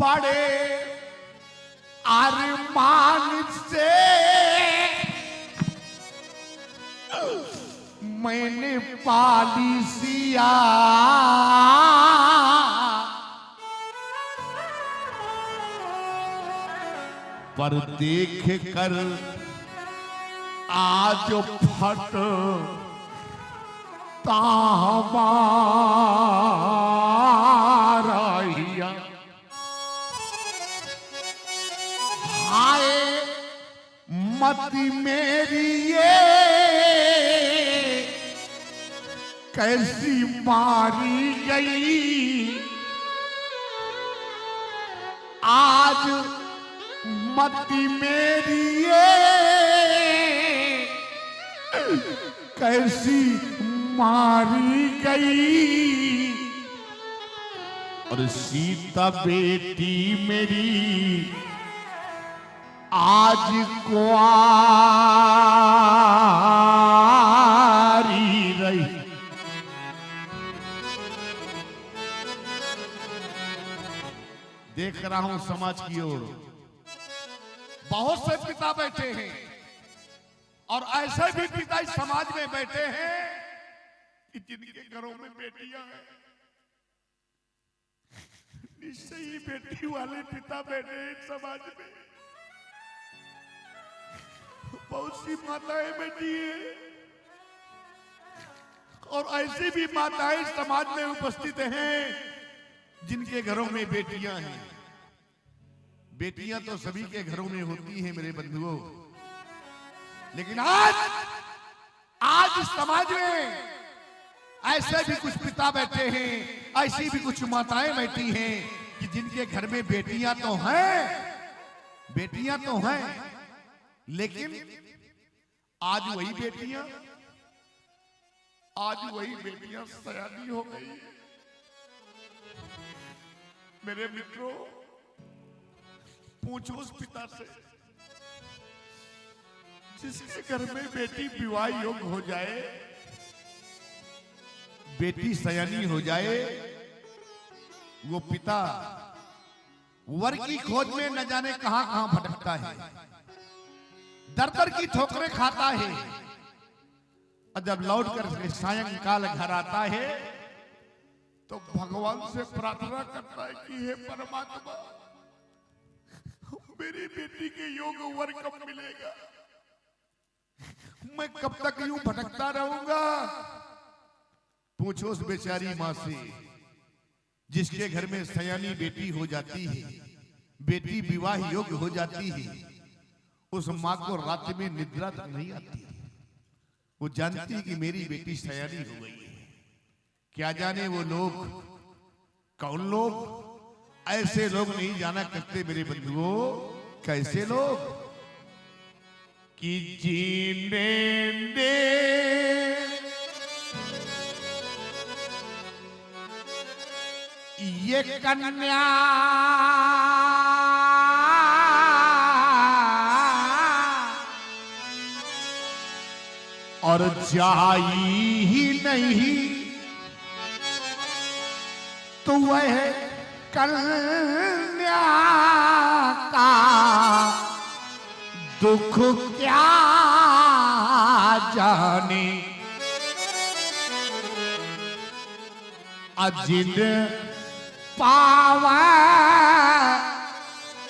बड़े अरमान से मैंने पाली सिया, पर देख कर आज फट हमारा हिया। हाय मति मेरी ये कैसी मारी गई, आज मति मेरी ये कैसी मारी गई। और सीता बेटी मेरी आज कुआरी रही। देख रहा हूं समाज की ओर बहुत से पिता बैठे हैं और ऐसे भी पिता इस समाज में बैठे हैं कि जिनके घरों में बेटियां हैं। निश्चय ही बेटी वाले पिता बैठे हैं समाज में। बहुत सी माताएं बैठी हैं और ऐसी भी माताएं समाज में उपस्थित हैं जिनके घरों में बेटियां हैं। बेटियां तो सभी के घरों में होती हैं मेरे बंधुओं, लेकिन आज समाज में ऐसे भी कुछ पिता बैठे हैं, ऐसी भी कुछ माताएं बैठी हैं कि जिनके घर में बेटियां तो हैं, लेकिन आज वही बेटियां सयानी हो गई। मेरे मित्रों, पूछो उस पिता से जिसके घर में बेटी विवाह योग्य हो जाए, बेटी सयानी हो जाए, वो पिता वर की खोज में न जाने कहां कहां भटकता है, दर दर की ठोकरें खाता है, और जब लौट कर सायंकाल घर आता है तो भगवान से प्रार्थना करता है कि हे परमात्मा, मेरी बेटी के योग्य वर कब मिलेगा? मैं कब तक यूं भटकता रहूंगा? पूछो उस बेचारी मां से जिसके घर में सयानी बेटी हो जाती है, बेटी विवाह योग्य हो जाती है, उस मां को रात में निद्रा तक नहीं आती। वो जानती है कि मेरी बेटी सयानी हो गई है। क्या जाने वो लोग कौन लोग? ऐसे लोग नहीं जाना करते मेरे बंधुओं। कैसे लोग कि जीने दे ये कन्या और जाई ही नहीं तो वह कन्या का दुख क्या जाने। अजिन पावा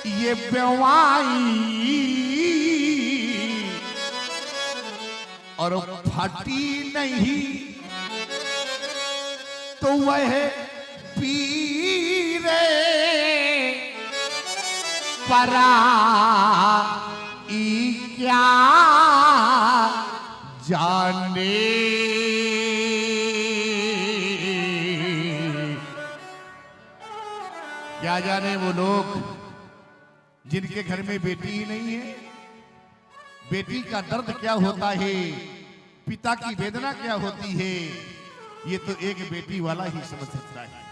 ये बेवाई और फटी नहीं तो वह पीरे पराई क्या जाने। क्या जाने वो लोग जिनके घर में बेटी ही नहीं है, बेटी का दर्द क्या होता है, पिता की वेदना क्या होती है, ये तो एक बेटी वाला ही समझ सकता है।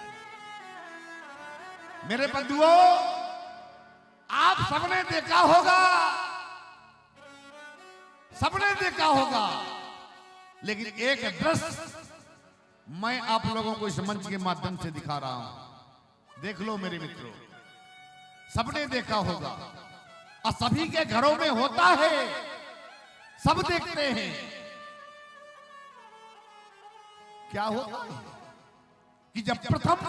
मेरे बंधुओं, आप सबने देखा होगा, लेकिन एक दृश्य मैं आप लोगों को इस मंच के माध्यम से दिखा रहा हूं। देख लो मेरे मित्रों, सबने देखा होगा और सभी के घरों में होता है, सब देखते हैं। क्या होता है कि जब प्रथम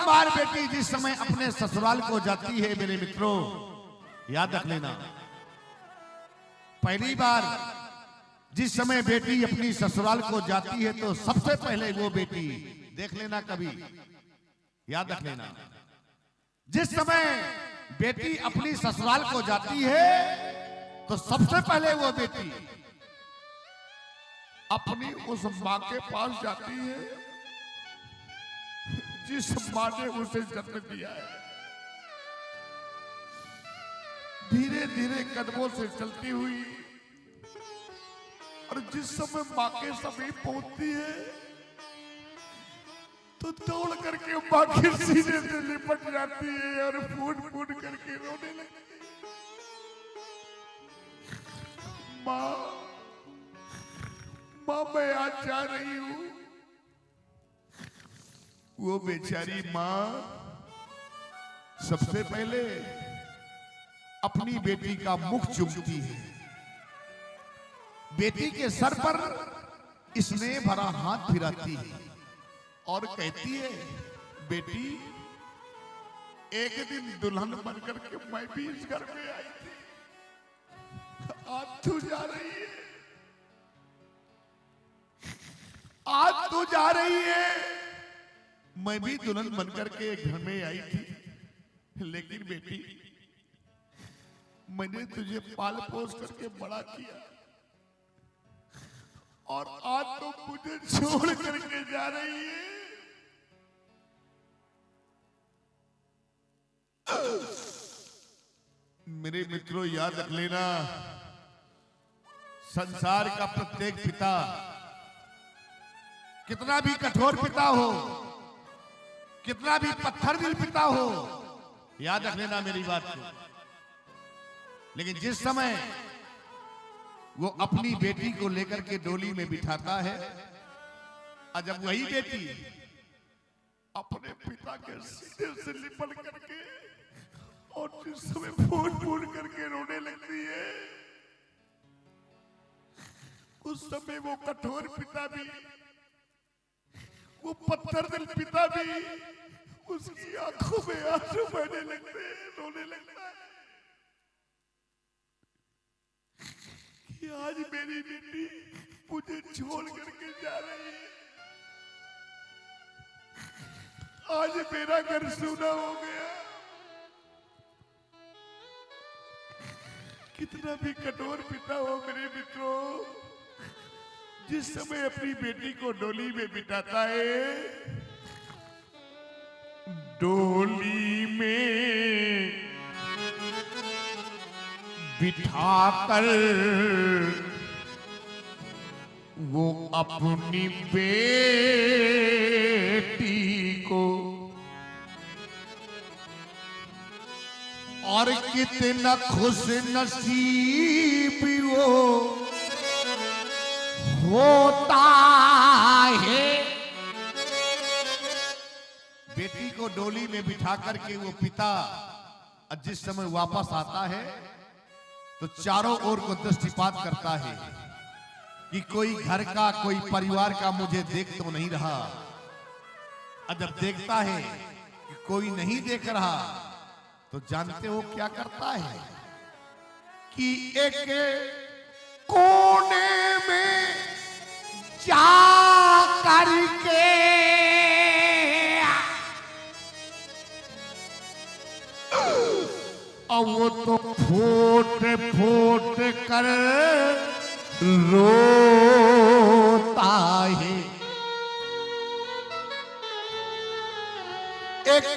बार बेटी जिस समय अपने ससुराल को जाती है, मेरे मित्रों याद रख लेना, पहली बार जिस समय बेटी अपनी ससुराल को जाती है तो सबसे पहले वो बेटी, देख लेना कभी, याद रख लेना, जिस समय बेटी अपनी ससुराल को जाती है तो सबसे पहले वो बेटी अपनी उस मां के पास जाती है जिस मां ने उसे जन्म दिया है। धीरे धीरे कदमों से चलती हुई और जिस समय मां के समीप पहुंचती है तो दौड़ करके मां के सीने से लिपट जाती है और फूट फूट करके रोने लगती है। मां मैं आज जा रही हूं। वो बेचारी मां सबसे पहले अपनी बेटी का मुख चूमती है, बेटी के सर पर स्नेह भरा हाथ फिराती है और कहती है, बेटी एक दिन दुल्हन बनकर के मैं भी इस घर में आई थी, आज तू जा रही है, आज तू जा रही है। मैं भी दुल्हन बनकर के घर में आई थी, लेकिन बेटी मैंने तुझे पाल पोस करके बड़ा किया और आज तो मुझे छोड़ करके जा रही है। मेरे मित्रों याद रख लेना, संसार का प्रत्येक पिता कितना भी कठोर पिता हो, कितना भी पत्थर दिल पिता हो, याद रख लेना मेरी बात को, लेकिन जिस समय वो अपनी बेटी को लेकर के डोली में बिठाता है और जब वही बेटी अपने पिता के सीने से लिपट करके और जिस समय फूट फूट करके रोने लगती है, उस समय वो कठोर पिता भी, वो पत्थर दिल पिता भी, उसकी आंखों में आंसू बहने लगते हैं, रोने लगता है कि आज मेरी बेटी मुझे छोड़ करके जा रही है, आज मेरा घर सूना हो गया। कितना भी कठोर पिता हो मेरे मित्रों, जिस समय अपनी बेटी को डोली में बिठाता है, डोली में बिठाकर वो अपनी बेटी को, और कितना खुश नसीब वो होता है। बेटी को डोली में बिठा करके वो पिता जिस समय वापस आता है तो चारों ओर को दृष्टिपात करता है कि कोई घर का, कोई परिवार का मुझे देख तो नहीं रहा। और जब देखता है कि कोई नहीं देख रहा तो जानते हो क्या करता है कि एक कोने में जा करके और वो तो फूट फूट कर रोता है। एक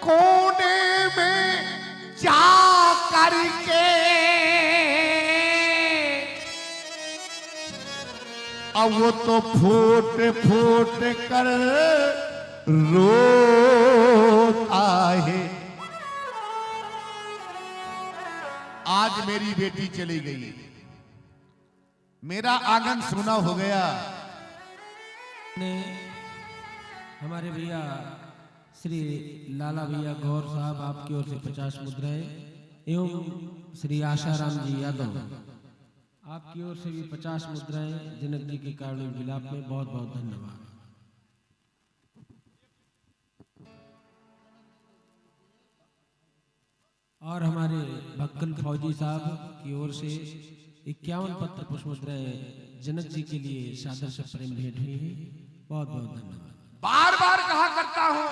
कोने में जा करके अब वो तो फूट फूट कर रोता है। आज मेरी बेटी चली गई, मेरा आंगन सूना हो गया। ने हमारे भैया श्री लाला भैया गौर साहब आपकी ओर से 50 मुद्राएं एवं श्री आशाराम जी यादव आपकी ओर से भी 50 मुद्राएं जनक जी के कारण विलाप में बहुत बहुत धन्यवाद। और हमारे भक्कन फौजी साहब की ओर से 51 पत्र पुष्प मुद्राएं जनक जी के लिए सादर से प्रेम भेंट हुई है। बहुत बहुत धन्यवाद। बार बार कहा करता हूं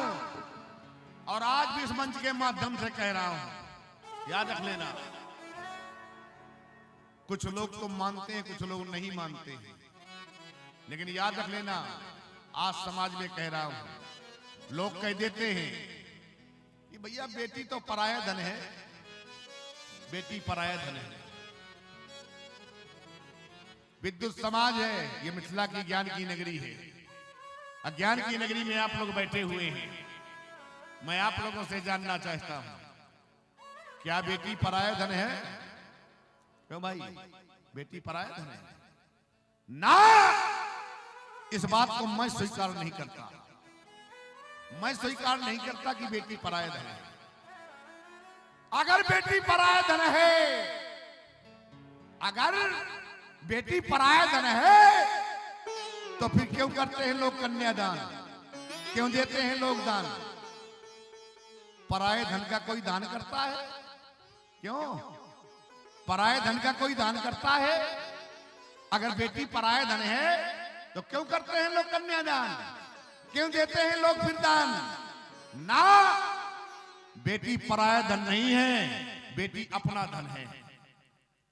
और आज भी इस मंच के माध्यम से कह रहा हूं, याद रख लेना, कुछ लोग तो मानते हैं, कुछ लोग नहीं मानते हैं, लेकिन याद रख लेना, आज समाज में कह रहा हूं, लोग कह देते हैं कि भैया बेटी तो पराया धन है, बेटी पराया धन है। विद्युत समाज है, ये मिथिला की ज्ञान की नगरी है। अज्ञान की नगरी में आप लोग बैठे हुए हैं। मैं आप लोगों से जानना चाहता हूं, क्या बेटी पराया धन है? क्यों भाई, बेटी पराया धन है ना? इस बात को मैं स्वीकार नहीं करता। मैं स्वीकार नहीं करता कि बेटी पराया धन है। अगर बेटी पराया धन है, अगर बेटी पराया धन है, तो फिर क्यों करते हैं लोग कन्यादान? क्यों देते हैं लोग दान? पराये धन का कोई दान करता है? क्यों? पराये धन का कोई दान करता है? अगर बेटी पराया धन है तो क्यों करते हैं लोग कन्यादान? क्यों देते हैं लोग फिर दान? ना, बेटी पराया धन नहीं है, बेटी अपना धन है।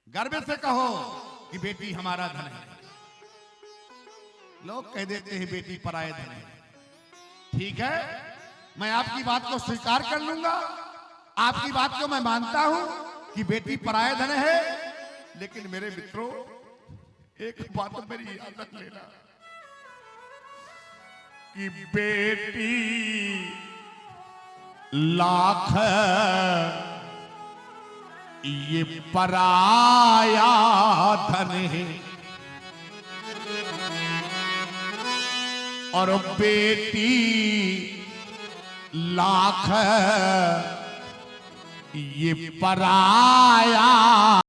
गर्व से कहो कि बेटी हमारा धन है। लोग कह देते हैं बेटी पराया धन है। ठीक है, मैं आपकी बात को स्वीकार कर लूंगा, आपकी बात को मैं मानता हूं कि बेटी पराया धन है, लेकिन मेरे मित्रों, एक बात मेरी याद रख लेना कि बेटी लाख ये पराया धन है, और बेटी लाख ये पराया